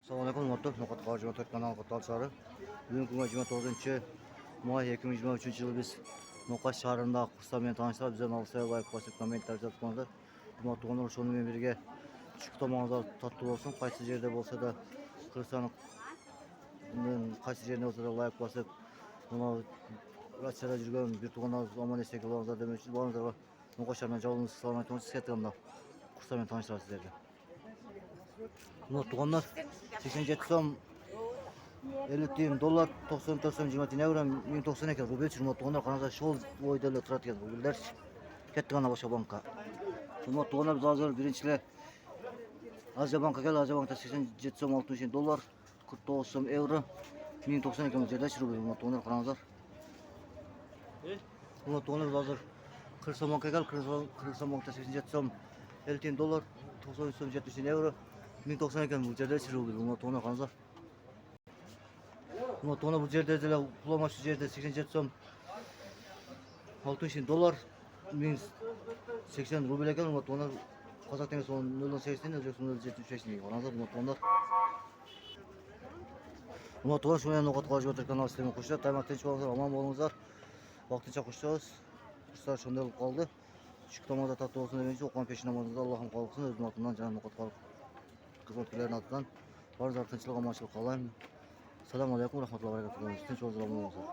Assalamualaikum warahmatullahi wabarakatuh. Nokat kanal katılışları. Bugün 29 may 2023 yılı biz Nokat şahrında kurslarмен tanıştılar. Bizden alışaya layık basit kommentler жазып. Umatuğun ошонымен birge шықтамаңыздар татты болсын. Қайсы жерде болса да Кыргызстанның қайсы жерінде болса да лайк басып, мынау Россияда жүрген бір туғандарымыз аман есен болыңыздар демек үшін барлықтарға Ноқат шаарынан жалынды салам айтамыз. Сіздерге курстармен таныштырады сіздерге. Мына туғандар 87 сом 50 тиын доллар, 94 сом 20 тиын евро, 1090 екен рубль. Мына туғандар қараңыздар шол ойда эле турат экен рубльдер. Кетти гана башка банкка. Мына туғандар біз азыр биринчиле Азия банкка келди. Азия банкта 87 сом 60 тиын доллар, 49 сом евро, 1090 екен жердечи рубль. Мына туғандар қараңыздар. Мына туғандар біз азыр Кыргызстан банкка келди. Кыргызстан банкта 87 сом 50 тиын доллар, 93 сом 70 тиын евро, 1090 екен бұл жердечи рубль. Мына туғандар қараңыздар. Мына туғандар бұл жерде деле пуламашы жерде 87 сом 60 тиын доллар, 1080 рубль екен. Мына туғандар қазақ теңгесі 0.8 тиын, Өзбекстан 0.75 тиын. Қараңыздар мына туғандар. Мына туғандар шумен Ноқат қалай жүріп канал сіздермен қосылады. Таймақ тыныш болыңыздар, аман болыңыздар. Вақытынша қосылабыз. Курстар ошондой болуп калды. Шыктамада татуу болсун дегенче окуган пешин намазыңызда Аллахым кабыл кылсын. Өзүмдүн атымдан жана Ноқат кызматкерлеринин атынан баарыңыздарга тынччылык аманчылык каалайм. Assalamu alaikum warahmatullahi wabarakatuh. Tinch болуңуздар, аман болуңуздар.